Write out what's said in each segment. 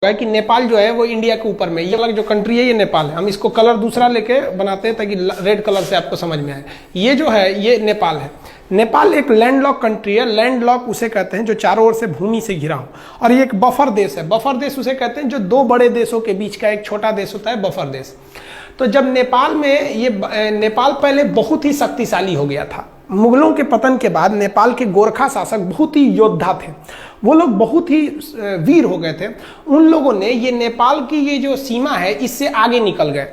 कि नेपाल जो है वो इंडिया के ऊपर में, ये वाला जो कंट्री है ये नेपाल है। हम इसको कलर दूसरा लेके बनाते हैं ताकि रेड कलर से आपको समझ में आए। ये जो है ये नेपाल है। नेपाल एक लैंडलॉक कंट्री है। लैंडलॉक उसे कहते हैं जो चारों ओर से भूमि से घिरा हो, और ये एक बफर देश है। बफर देश उसे कहते हैं जो दो बड़े देशों के बीच का एक छोटा देश होता है, बफर देश। तो जब नेपाल में ये नेपाल पहले बहुत ही शक्तिशाली हो गया था। मुगलों के पतन के बाद नेपाल के गोरखा शासक बहुत ही योद्धा थे, वो लोग बहुत ही वीर हो गए थे। उन लोगों ने ये नेपाल की ये जो सीमा है इससे आगे निकल गए।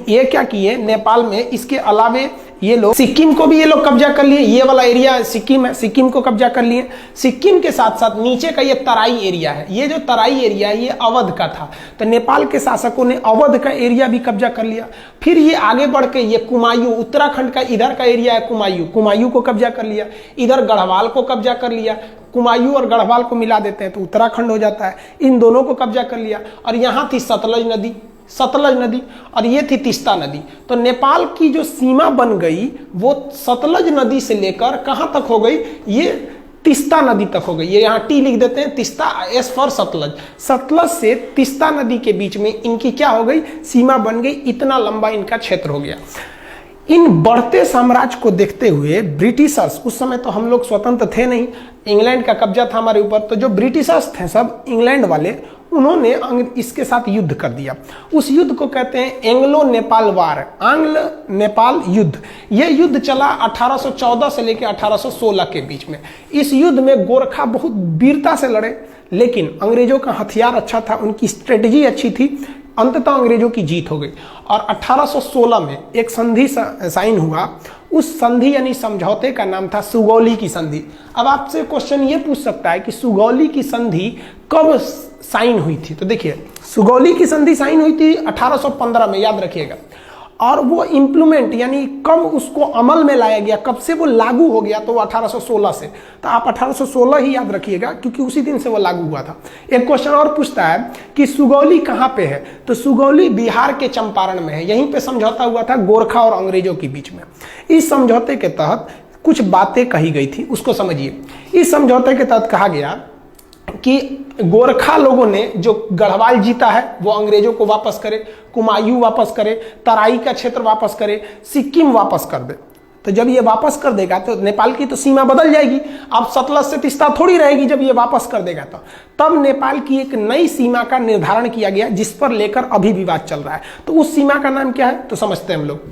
ये क्या किए, नेपाल में इसके अलावे ये लोग सिक्किम को भी ये लोग कब्जा कर लिए। ये वाला एरिया सिक्किम है, सिक्किम को कब्जा कर लिए। सिक्किम के साथ साथ नीचे का ये तराई एरिया है, ये जो तराई एरिया है ये अवध का था। तो नेपाल के शासकों ने अवध का एरिया भी कब्जा कर लिया। फिर ये आगे बढ़ के ये कुमायूं, उत्तराखंड का इधर का एरिया है कुमायूं, कुमायूं को कब्जा कर लिया। इधर गढ़वाल को कब्जा कर लिया। कुमायूं और गढ़वाल को मिला देते हैं तो उत्तराखंड हो जाता है। इन दोनों को कब्जा कर लिया। और यहाँ थी सतलज नदी और ये थी तीस्ता नदी। तो नेपाल की जो सीमा बन गई वो सतलज नदी से लेकर कहां तक हो गई, ये तीस्ता नदी तक हो गई। ये यहाँ टी लिख देते हैं, तीस्ता, एस फॉर सतलज। सतलज से तीस्ता नदी के बीच में इनकी क्या हो गई, सीमा बन गई। इतना लंबा इनका क्षेत्र हो गया। इन बढ़ते साम्राज्य को देखते हुए ब्रिटिशर्स, उस समय तो हम लोग स्वतंत्र थे नहीं, इंग्लैंड का कब्जा था हमारे ऊपर, तो जो ब्रिटिशर्स थे सब इंग्लैंड वाले, उन्होंने इसके साथ युद्ध कर दिया। उस युद्ध को कहते हैं एंग्लो नेपाल वार, आंग्ल नेपाल युद्ध। यह युद्ध चला 1814 से लेकर 1816 के बीच में। इस युद्ध में गोरखा बहुत वीरता से लड़े, लेकिन अंग्रेजों का हथियार अच्छा था, उनकी स्ट्रेटजी अच्छी थी। अंततः अंग्रेजों की जीत हो गई और 1816 में एक संधि साइन हुआ। उस संधि यानी समझौते का नाम था सुगौली की संधि। अब आपसे क्वेश्चन ये पूछ सकता है कि सुगौली की संधि कब साइन हुई थी। तो देखिए, सुगौली की संधि साइन हुई थी 1815 में, याद रखिएगा। और वो इम्प्लीमेंट यानी कब उसको अमल में लाया गया, कब से वो लागू हो गया, तो वो 1816 से। तो आप 1816 ही याद रखिएगा क्योंकि उसी दिन से वो लागू हुआ था। एक क्वेश्चन और पूछता है कि सुगौली कहाँ पे है, तो सुगौली बिहार के चंपारण में है। यहीं पे समझौता हुआ था गोरखा और अंग्रेजों के बीच में। इस समझौते के तहत कुछ बातें कही गई थी, उसको समझिए। इस समझौते के तहत कहा गया कि गोरखा लोगों ने जो गढ़वाल जीता है वो अंग्रेजों को वापस करे, कुमायूं वापस करे, तराई का क्षेत्र वापस करे, सिक्किम वापस कर दे। तो जब ये वापस कर देगा तो नेपाल की तो सीमा बदल जाएगी। अब सतलज से तीस्ता थोड़ी रहेगी जब ये वापस कर देगा तो। तब नेपाल की एक नई सीमा का निर्धारण किया गया जिस पर लेकर अभी विवाद चल रहा है। तो उस सीमा का नाम क्या है, तो समझते हैं हम लोग।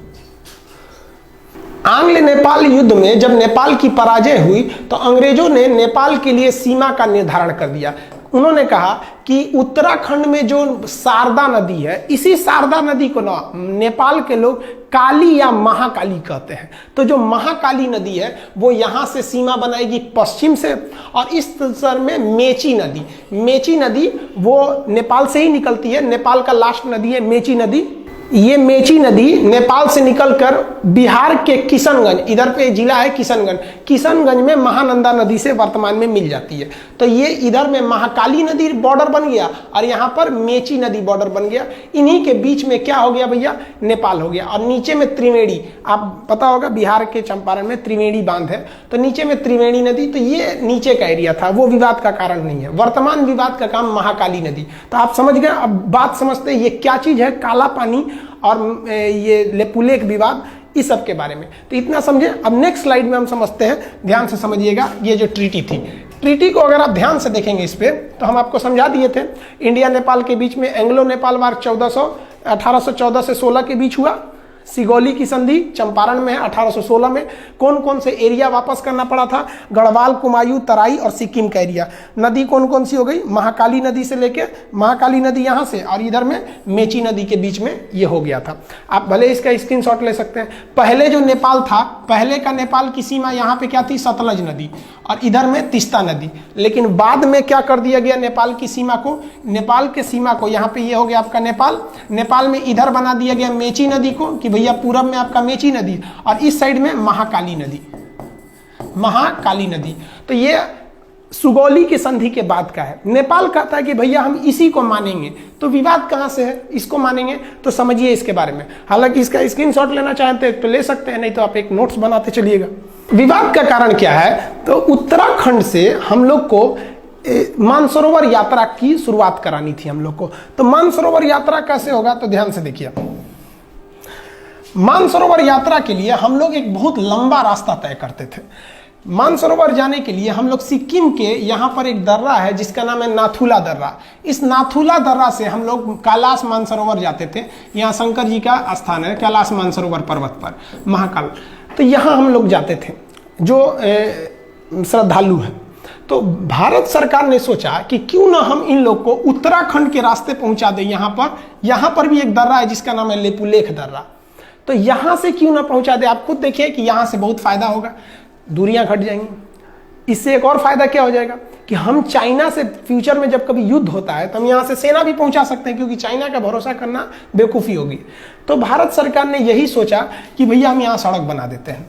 आंग्ल नेपाल युद्ध में जब नेपाल की पराजय हुई तो अंग्रेजों ने नेपाल के लिए सीमा का निर्धारण कर दिया। उन्होंने कहा कि उत्तराखंड में जो शारदा नदी है, इसी शारदा नदी को ना नेपाल के लोग काली या महाकाली कहते हैं। तो जो महाकाली नदी है वो यहाँ से सीमा बनाएगी पश्चिम से, और इस सर में मेची नदी वो नेपाल से ही निकलती है। नेपाल का लास्ट नदी है मेची नदी। ये मेची नदी नेपाल से निकलकर बिहार के किशनगंज, इधर पे जिला है किशनगंज में महानंदा नदी से वर्तमान में मिल जाती है। तो ये इधर में महाकाली नदी बॉर्डर बन गया और यहाँ पर मेची नदी बॉर्डर बन गया। इन्हीं के बीच में क्या हो गया भैया, नेपाल हो गया। और नीचे में त्रिवेणी, आप पता होगा बिहार के चंपारण में त्रिवेणी बांध है, तो नीचे में त्रिवेणी नदी। तो ये नीचे का एरिया था, वो विवाद का कारण नहीं है। वर्तमान विवाद का काम महाकाली नदी। तो आप समझ गए। अब बात समझते हैं ये क्या चीज है, काला पानी और ये लेपुलेख विवाद, इस सब के बारे में। तो इतना समझे। अब नेक्स्ट स्लाइड में हम समझते हैं, ध्यान से समझिएगा। ये जो ट्रीटी थी, ट्रीटी को अगर आप ध्यान से देखेंगे इस पे, तो हम आपको समझा दिए थे। इंडिया नेपाल के बीच में एंग्लो नेपाल वार 1814 से 16 के बीच हुआ। सिगौली की संधि चंपारण में है 1816 में। कौन कौन से एरिया वापस करना पड़ा था, गढ़वाल, कुमायूं, तराई और सिक्किम का एरिया। नदी कौन कौन सी हो गई, महाकाली नदी से लेके, महाकाली नदी यहाँ से, और इधर में मेची नदी के बीच में ये हो गया था। आप भले इसका स्क्रीनशॉट ले सकते हैं। पहले जो नेपाल था, पहले का नेपाल की सीमा यहाँ पे क्या थी, सतलज नदी, और इधर में तीस्ता नदी। लेकिन बाद में क्या कर दिया गया, नेपाल की सीमा को, नेपाल के सीमा को यहाँ पे ये हो गया आपका नेपाल में इधर बना दिया गया मेची नदी को, कि भैया पूरब में आपका मेची नदी और इस साइड में महाकाली नदी। तो ये सुगौली की संधि के बाद का है। नेपाल कहता है कि भैया हम इसी को मानेंगे। तो विवाद कहां से है, इसको मानेंगे। तो समझिए इसके बारे में। हालांकि इसका स्क्रीनशॉट लेना चाहते हैं तो ले सकते हैं, नहीं तो आप एक नोट्स बनाते चलिएगा। विवाद का कारण क्या है, तो उत्तराखंड से हम लोग को मानसरोवर यात्रा की शुरुआत करानी थी हम लोग को। तो मानसरोवर यात्रा कैसे होगा, तो ध्यान से देखिए। मानसरोवर यात्रा के लिए हम लोग एक बहुत लंबा रास्ता तय करते थे। मानसरोवर जाने के लिए हम लोग सिक्किम के यहाँ पर एक दर्रा है जिसका नाम है नाथुला दर्रा। इस नाथुला दर्रा से हम लोग कैलाश मानसरोवर जाते थे। यहाँ शंकर जी का स्थान है कैलाश मानसरोवर पर्वत पर, महाकाल। तो यहाँ हम लोग जाते थे जो श्रद्धालु हैं। तो भारत सरकार ने सोचा कि क्यों ना हम इन लोग को उत्तराखंड के रास्ते पहुंचा दें। यहाँ पर भी एक दर्रा है जिसका नाम है लेपुलेख दर्रा। तो यहाँ से क्यों ना पहुंचा दे। आप खुद देखिए कि यहाँ से बहुत फायदा होगा, दूरियां घट जाएंगी। इससे एक और फायदा क्या हो जाएगा कि हम चाइना से फ्यूचर में जब कभी युद्ध होता है तो हम यहाँ से सेना भी पहुंचा सकते हैं, क्योंकि चाइना का भरोसा करना बेवकूफ़ी होगी। तो भारत सरकार ने यही सोचा कि भैया हम यहाँ सड़क बना देते हैं।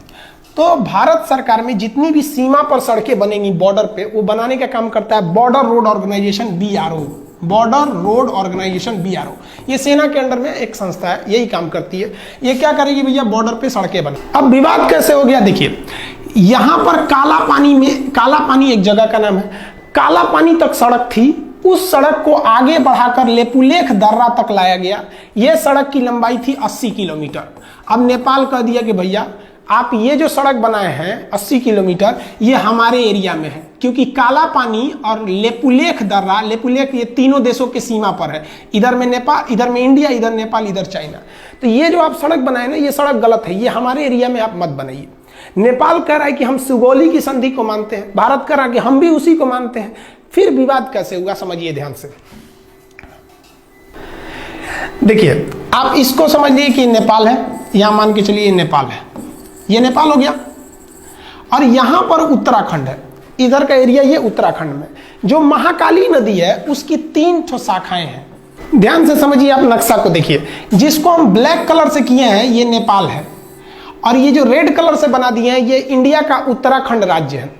तो भारत सरकार में जितनी भी सीमा पर सड़कें बनेंगी बॉर्डर पे, वो बनाने का काम करता है border road organisation BRO, border road organisation BRO। ये सेना के अंडर में एक संस्था है, यही काम करती है। ये क्या करेगी भैया, बॉर्डर पे सड़कें बना। अब विवाद कैसे हो गया देखिए, यहाँ पर काला पानी एक जगह का नाम है, काला पानी तक सड़क थी। उस सड़क को आगे बढ़ाकर लेपुलेख दर्रा तक लाया गया। यह सड़क की लंबाई थी 80 किलोमीटर। अब नेपाल कह दिया कि भैया आप ये जो सड़क बनाए हैं 80 किलोमीटर, ये हमारे एरिया में है, क्योंकि काला पानी और लेपुलेख दर्रा, लेपुलेख ये तीनों देशों के सीमा पर है। इधर में नेपाल, इधर में इंडिया, इधर नेपाल, इधर चाइना। तो ये जो आप सड़क बनाए ना, ये सड़क गलत है, ये हमारे एरिया में आप मत बनाइए। नेपाल कह रहा है कि हम सुगौली की संधि को मानते हैं, भारत कह रहा है कि हम भी उसी को मानते हैं। फिर विवाद कैसे हुआ समझिए ध्यान से। देखिए आप इसको समझ लीजिए कि नेपाल है, यहां मान के चलिए नेपाल है, ये नेपाल हो गया, और यहां पर उत्तराखंड है, इधर का एरिया ये उत्तराखंड में। जो महाकाली नदी है उसकी 3 ठो शाखाएं हैं। ध्यान से समझिए, आप नक्शा को देखिए, जिसको हम ब्लैक कलर से किए हैं ये नेपाल है, और ये जो रेड कलर से बना दिए हैं ये इंडिया का उत्तराखंड राज्य है।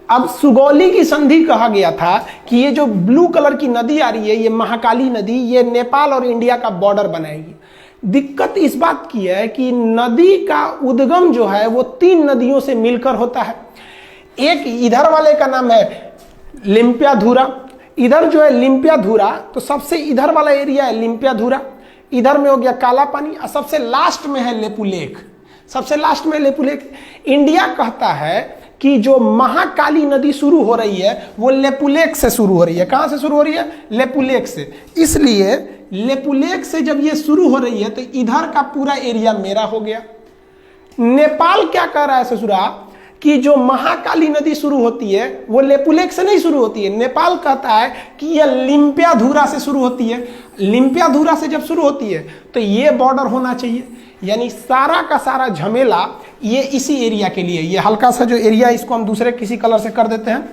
अब सुगौली की संधि कहा गया था कि ये जो ब्लू कलर की नदी आ रही है, ये महाकाली नदी, ये नेपाल और इंडिया का बॉर्डर बनाएगी। दिक्कत इस बात की है कि नदी का उद्गम जो है वो 3 नदियों से मिलकर होता है। एक इधर वाले का नाम है लिम्पियाधुरा, इधर जो है लिम्पियाधुरा, तो सबसे इधर वाला एरिया है लिम्पियाधुरा, इधर में हो गया काला पानी, और सबसे लास्ट में है लेपुलेख, सबसे लास्ट में लेपुलेख। इंडिया कहता है कि जो महाकाली नदी शुरू हो रही है वो लेपुलेख से शुरू हो रही है। कहां से शुरू हो रही है? लेपुलेख से। इसलिए लेपुलेख से जब ये शुरू हो रही है तो इधर का पूरा एरिया मेरा हो गया। नेपाल क्या कह रहा है ससुरा कि जो महाकाली नदी शुरू होती है वो लेपुलेख से नहीं शुरू होती है। नेपाल कहता है कि यह लिम्पियाधुरा से शुरू होती है। लिम्पियाधुरा से जब शुरू होती है तो ये बॉर्डर होना चाहिए। यानी सारा का सारा झमेला ये इसी एरिया के लिए, ये हल्का सा जो एरिया इसको हम दूसरे किसी कलर से कर देते हैं,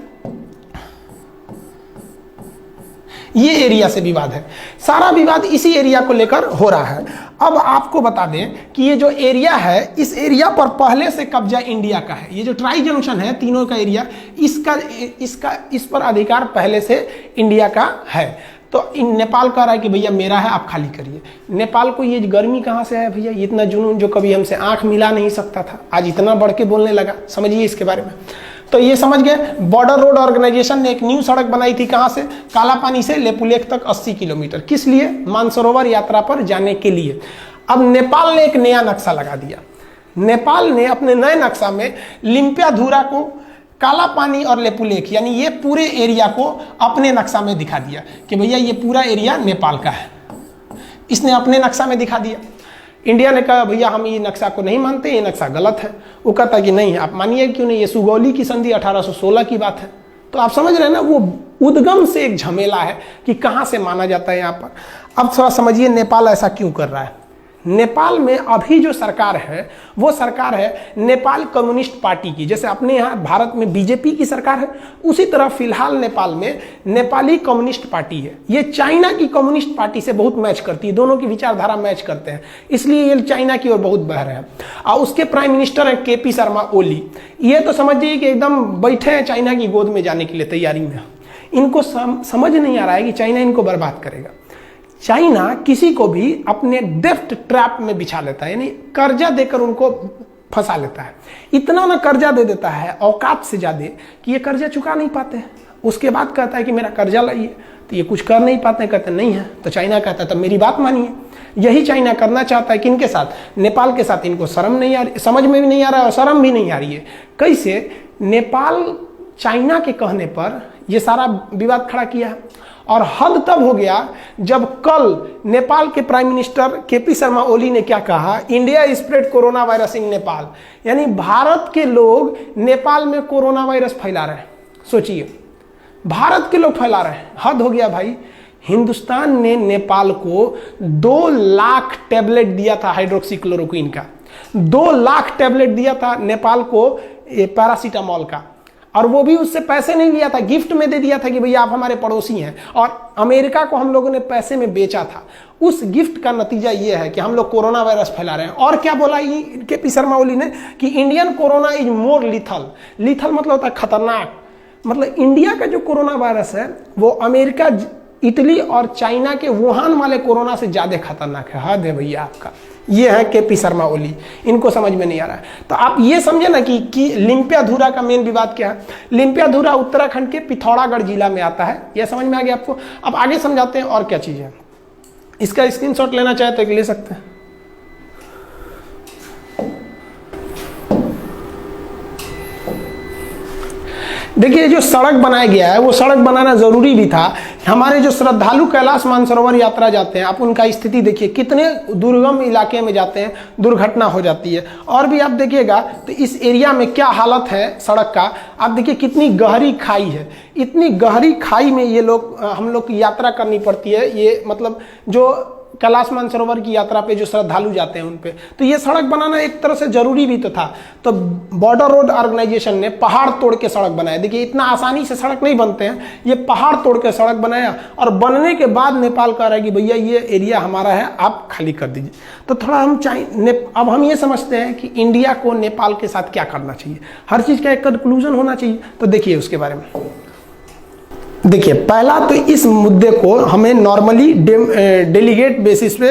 ये एरिया से विवाद है। सारा विवाद इसी एरिया को लेकर हो रहा है। अब आपको बता दें कि ये जो एरिया है, इस एरिया पर पहले से कब्जा इंडिया का है। ये जो ट्राई जंक्शन है तीनों का एरिया, इस पर अधिकार पहले से इंडिया का है। तो नेपाल कह रहा है कि भैया मेरा है, आप खाली करिए। नेपाल को ये गर्मी कहाँ से है भैया, इतना जुनून जो कभी हमसे आंख मिला नहीं सकता था, आज इतना बढ़ के बोलने लगा। समझिए इसके बारे में। तो ये समझ गए, बॉर्डर रोड ऑर्गेनाइजेशन ने एक न्यू सड़क बनाई थी। कहाँ से? काला पानी से लेपुलेख तक 80 किलोमीटर। किस लिए? मानसरोवर यात्रा पर जाने के लिए। अब नेपाल ने एक नया नक्शा लगा दिया। नेपाल ने अपने नए नक्शा में लिम्पियाधुरा को, काला पानी और लेपुलेख, यानी ये पूरे एरिया को अपने नक्शा में दिखा दिया कि भैया ये पूरा एरिया नेपाल का है। इसने अपने नक्शा में दिखा दिया। इंडिया ने कहा भैया हम ये नक्शा को नहीं मानते, ये नक्शा गलत है। वो कहता कि नहीं आप मानिए, क्यों नहीं, ये सुगौली की संधि 1816 की बात है। तो आप समझ रहे हैं ना, वो उद्गम से एक झमेला है कि कहाँ से माना जाता है यहाँ पर। अब थोड़ा समझिए नेपाल ऐसा क्यों कर रहा है। नेपाल में अभी जो सरकार है वो सरकार है नेपाल कम्युनिस्ट पार्टी की। जैसे अपने यहाँ भारत में बीजेपी की सरकार है, उसी तरह फिलहाल नेपाल में नेपाली कम्युनिस्ट पार्टी है। ये चाइना की कम्युनिस्ट पार्टी से बहुत मैच करती है, दोनों की विचारधारा मैच करते हैं, इसलिए ये चाइना की ओर बहुत बह रहे हैं। और उसके प्राइम मिनिस्टर हैं KP शर्मा ओली। ये तो समझिए कि एकदम बैठे हैं चाइना की गोद में जाने के लिए तैयारी में। इनको समझ नहीं आ रहा है कि चाइना इनको बर्बाद करेगा। चाइना किसी को भी अपने डेफ्ट ट्रैप में बिछा लेता है, यानी कर्जा देकर उनको फंसा लेता है। इतना ना कर्जा दे देता है औकात से ज्यादा कि ये कर्जा चुका नहीं पाते हैं। उसके बाद कहता है कि मेरा कर्जा लाइए, तो ये कुछ कर नहीं पाते, कहते नहीं है। तो चाइना कहता है तब मेरी बात मानिए। यही चाइना करना चाहता है किनके साथ? नेपाल के साथ। इनको शर्म नहीं आ रही, समझ में भी नहीं आ रहा है और शर्म भी नहीं आ रही है। कैसे? नेपाल चाइना के कहने पर ये सारा विवाद खड़ा किया है। और हद तब हो गया जब कल नेपाल के prime minister KP Sharma Oli ने क्या कहा, India spread corona virus in Nepal, यानी भारत के लोग नेपाल में कोरोना वायरस फैला रहे हैं। सोचिए, भारत के लोग फैला रहे हैं, हद हो गया भाई। हिंदुस्तान ने नेपाल को 2 लाख टैबलेट दिया था हाइड्रोक्सीक्लोरोक्विन का, 2 लाख टैबलेट दिया था नेपाल को पैरासीटामोल का, और वो भी उससे पैसे नहीं लिया था, गिफ्ट में दे दिया था कि भैया आप हमारे पड़ोसी हैं। और अमेरिका को हम लोगों ने पैसे में बेचा था। उस गिफ्ट का नतीजा ये है कि हम लोग कोरोना वायरस फैला रहे हैं। और क्या बोला केपी शर्मा ओली ने कि Indian corona is more lethal. Lethal मतलब होता है खतरनाक। मतलब इंडिया का जो कोरोना वायरस है वो अमेरिका, इटली और चाइना के वुहान वाले कोरोना से ज्यादा खतरनाक है। हद है भैया आपका। ये है केपी शर्मा ओली, इनको समझ में नहीं आ रहा है। तो आप ये समझे ना कि लिम्पियाधुरा का मेन विवाद क्या है। लिम्पियाधुरा उत्तराखंड के पिथौरागढ़ जिला में आता है, यह समझ में आ गया आपको। अब आगे समझाते हैं और क्या चीज है। इसका स्क्रीनशॉट लेना चाहे तो ले सकते हैं। देखिए, जो सड़क बनाया गया है वो सड़क बनाना जरूरी भी था। हमारे जो श्रद्धालु कैलाश मानसरोवर यात्रा जाते हैं, आप उनका स्थिति देखिए, कितने दुर्गम इलाके में जाते हैं, दुर्घटना हो जाती है। और भी आप देखिएगा तो इस एरिया में क्या हालत है सड़क का। आप देखिए कितनी गहरी खाई है, इतनी गहरी खाई में ये लोग, हम लोग की यात्रा करनी पड़ती है। ये मतलब जो कैलाश मानसरोवर की यात्रा पे जो श्रद्धालु जाते हैं उन पे, तो ये सड़क बनाना एक तरह से जरूरी भी तो था। तो बॉर्डर रोड ऑर्गेनाइजेशन ने पहाड़ तोड़ के सड़क बनाया। देखिए, इतना आसानी से सड़क नहीं बनते हैं, ये पहाड़ तोड़ के सड़क बनाया। और बनने के बाद नेपाल कह रहा है कि भैया ये एरिया हमारा है, आप खाली कर दीजिए। तो थोड़ा हम अब हम ये समझते हैं कि इंडिया को नेपाल के साथ क्या करना चाहिए, हर चीज का एक कंक्लूजन होना चाहिए। तो देखिए उसके बारे में। देखिए, पहला तो इस मुद्दे को हमें नॉर्मली डेलीगेट बेसिस पे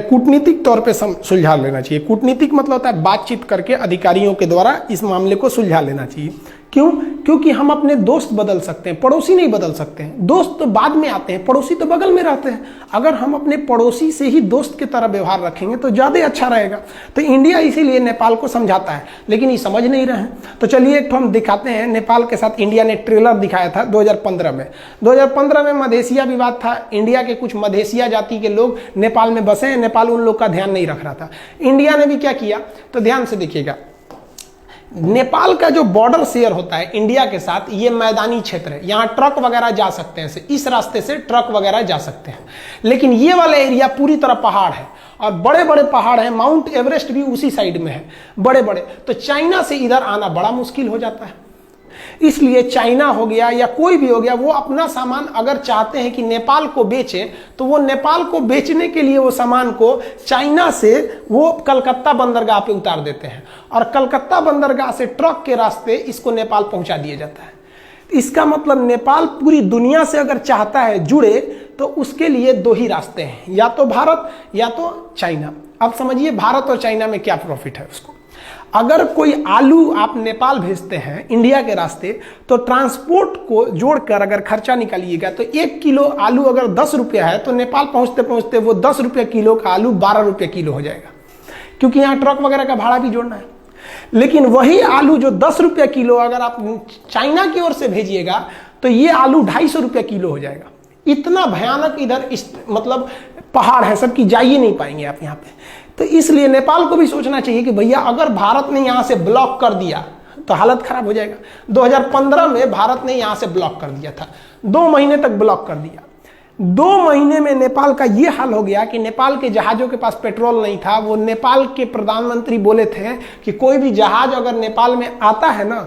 कूटनीतिक तौर पे सुलझा लेना चाहिए। कूटनीतिक मतलब होता है बातचीत करके अधिकारियों के द्वारा इस मामले को सुलझा लेना चाहिए। क्यों? क्योंकि हम अपने दोस्त बदल सकते हैं, पड़ोसी नहीं बदल सकते हैं। दोस्त तो बाद में आते हैं, पड़ोसी तो बगल में रहते हैं। अगर हम अपने पड़ोसी से ही दोस्त की तरह व्यवहार रखेंगे तो ज़्यादा अच्छा रहेगा। तो इंडिया इसीलिए नेपाल को समझाता है, लेकिन ये समझ नहीं रहे हैं। तो चलिए एक तो हम दिखाते हैं। नेपाल के साथ इंडिया ने ट्रेलर दिखाया था 2015 में। 2015 में मधेसिया विवाद था। इंडिया के कुछ मधेसिया जाति के लोग नेपाल में बसे हैं, नेपाल उन लोग का ध्यान नहीं रख रहा था। इंडिया ने भी क्या किया, तो ध्यान से देखिएगा। नेपाल का जो बॉर्डर शेयर होता है इंडिया के साथ, ये मैदानी क्षेत्र है, यहाँ ट्रक वगैरह जा सकते हैं, इस रास्ते से ट्रक वगैरह जा सकते हैं। लेकिन ये वाला एरिया पूरी तरह पहाड़ है और बड़े बड़े पहाड़ हैं। माउंट एवरेस्ट भी उसी साइड में है, बड़े बड़े। तो चाइना से इधर आना बड़ा मुश्किल हो जाता है। इसलिए चाइना हो गया या कोई भी हो गया, वो अपना सामान अगर चाहते हैं कि नेपाल को बेचे, तो वो नेपाल को बेचने के लिए वो सामान को चाइना से वो कलकत्ता बंदरगाह पे उतार देते हैं और कलकत्ता बंदरगाह से ट्रक के रास्ते इसको नेपाल पहुंचा दिया जाता है। इसका मतलब नेपाल पूरी दुनिया से अगर चाहता है जुड़े तो उसके लिए 2 ही रास्ते हैं, या तो भारत या तो चाइना। अब समझिए भारत और चाइना में क्या प्रॉफिट है उसको। अगर कोई आलू आप नेपाल भेजते हैं इंडिया के रास्ते, तो ट्रांसपोर्ट को जोड़कर अगर खर्चा निकालिएगा तो 1 किलो आलू अगर 10 रुपया है, तो नेपाल पहुंचते पहुंचते वो 10 रुपये किलो का आलू 12 रुपये किलो हो जाएगा, क्योंकि यहाँ ट्रक वगैरह का भाड़ा भी जोड़ना है। लेकिन वही आलू जो 10 रुपये किलो अगर आप चाइना की ओर से भेजिएगा तो ये आलू 250 रुपये किलो हो जाएगा। इतना भयानक इधर मतलब पहाड़ है, सबकी जा ही नहीं पाएंगे आप यहाँ पे। तो इसलिए नेपाल को भी सोचना चाहिए कि भैया अगर भारत ने यहाँ से ब्लॉक कर दिया तो हालत खराब हो जाएगा। 2015 में भारत ने यहाँ से ब्लॉक कर दिया था, 2 महीने तक ब्लॉक कर दिया। 2 महीने में नेपाल का ये हाल हो गया कि नेपाल के जहाजों के पास पेट्रोल नहीं था। वो नेपाल के प्रधानमंत्री बोले थे कि कोई भी जहाज अगर नेपाल में आता है ना,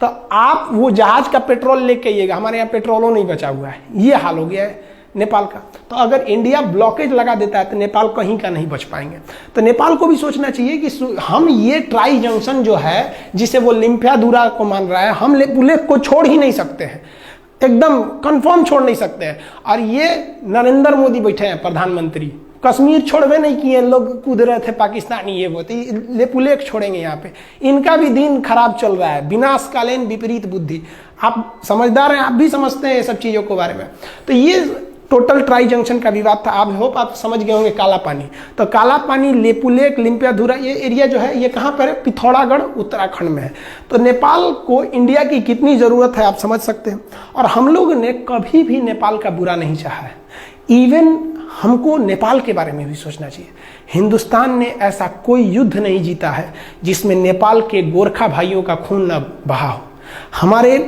तो आप वो जहाज का पेट्रोल लेके आइएगा, हमारे यहाँ पेट्रोलों नहीं बचा हुआ है। ये हाल हो गया है नेपाल का। तो अगर इंडिया ब्लॉकेज लगा देता है तो नेपाल कहीं का नहीं बच पाएंगे। तो नेपाल को भी सोचना चाहिए कि हम ये ट्राई जंक्शन जो है, जिसे वो लिम्पियाधुरा को मान रहा है, हम लेक को छोड़ ही नहीं सकते हैं, एकदम कंफर्म छोड़ नहीं सकते हैं। और ये नरेंद्र मोदी बैठे हैं प्रधानमंत्री, कश्मीर छोड़वे नहीं किए, लोग कूद रहे थे पाकिस्तानी, ये वो तो लेपुलेख छोड़ेंगे यहाँ पे। इनका भी दिन खराब चल रहा है, विनाशकालीन विपरीत बुद्धि। आप समझदार हैं, आप भी समझते हैं ये सब चीज़ों के बारे में। तो ये टोटल ट्राई जंक्शन का विवाद था। आप होप आप समझ गए होंगे काला पानी। तो काला पानी, लेपुलेख, लिम्पियाधुरा, ये एरिया जो है ये कहाँ पर है? पिथौरागढ़ उत्तराखंड में है। तो नेपाल को इंडिया की कितनी ज़रूरत है आप समझ सकते हैं। और हम लोग ने कभी भी नेपाल का बुरा नहीं चाहा है। इवन हमको नेपाल के बारे में भी सोचना चाहिए। हिंदुस्तान ने ऐसा कोई युद्ध नहीं जीता है जिसमें नेपाल के गोरखा भाइयों का खून न बहा हो। हमारे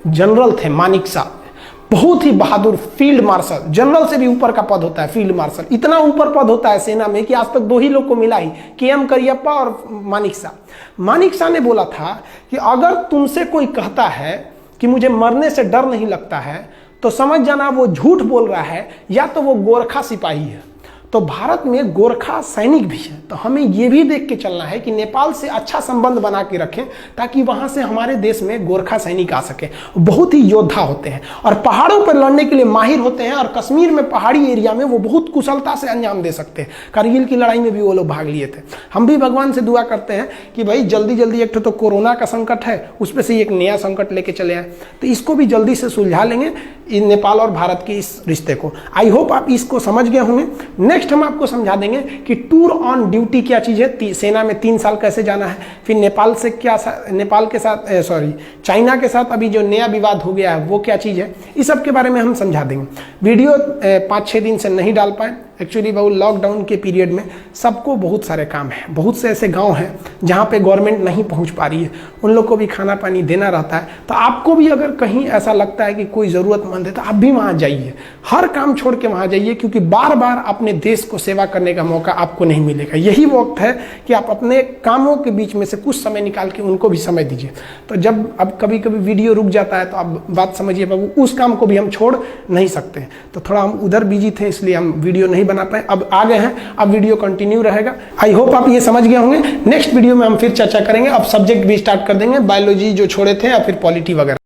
जनरल थे मानिक साहब, बहुत ही बहादुर फील्ड मार्शल, जनरल से भी ऊपर का पद होता है फील्ड मार्शल। इतना ऊपर पद होता है सेना में कि आज तक 2 ही लोग को मिला ही, KM करियप्पा और मानिक शाह। मानिक शाह ने बोला था कि अगर तुमसे कोई कहता है कि मुझे मरने से डर नहीं लगता है तो समझ जाना वो झूठ बोल रहा है, या तो वो गोरखा सिपाही है। तो भारत में गोरखा सैनिक भी है। तो हमें ये भी देख के चलना है कि नेपाल से अच्छा संबंध बना के रखें ताकि वहाँ से हमारे देश में गोरखा सैनिक आ सके। बहुत ही योद्धा होते हैं और पहाड़ों पर लड़ने के लिए माहिर होते हैं। और कश्मीर में पहाड़ी एरिया में वो बहुत कुशलता से अंजाम दे सकते हैं। कारगिल की लड़ाई में भी वो लोग भाग लिए थे। हम भी भगवान से दुआ करते हैं कि भाई जल्दी जल्दी, एक तो कोरोना का संकट है, उस पर से एक नया संकट लेके चले आए, तो इसको भी जल्दी से सुलझा लेंगे नेपाल और भारत के इस रिश्ते को। आई होप आप इसको समझ गए होंगे। नेक्स्ट हम आपको समझा देंगे कि टूर ऑन ड्यूटी क्या चीज़ है, सेना में 3 साल कैसे जाना है, फिर नेपाल से क्या, नेपाल के साथ चाइना के साथ अभी जो नया विवाद हो गया है वो क्या चीज़ है, इस सब के बारे में हम समझा देंगे। वीडियो 5-6 दिन से नहीं डाल पाए एक्चुअली, बहुत लॉकडाउन के पीरियड में सबको बहुत सारे काम हैं। बहुत से ऐसे गांव हैं जहां पे गवर्नमेंट नहीं पहुंच पा रही है, उन लोग को भी खाना पानी देना रहता है। तो आपको भी अगर कहीं ऐसा लगता है कि कोई ज़रूरतमंद है तो आप भी वहां जाइए, हर काम छोड़ के वहां जाइए, क्योंकि बार बार अपने देश को सेवा करने का मौका आपको नहीं मिलेगा। यही वक्त है कि आप अपने कामों के बीच में से कुछ समय निकाल के उनको भी समय दीजिए। तो जब अब कभी कभी वीडियो रुक जाता है तो आप बात समझिए बाबू, उस काम को भी हम छोड़ नहीं सकते। तो थोड़ा हम उधर बिजी थे इसलिए हम वीडियो नहीं बना पाए, अब आ गए हैं, अब वीडियो कंटिन्यू रहेगा। आई होप आप ये समझ गए होंगे। नेक्स्ट वीडियो में हम फिर चर्चा करेंगे, अब सब्जेक्ट भी स्टार्ट कर देंगे, बायोलॉजी जो छोड़े थे या फिर पॉलिटी वगैरह।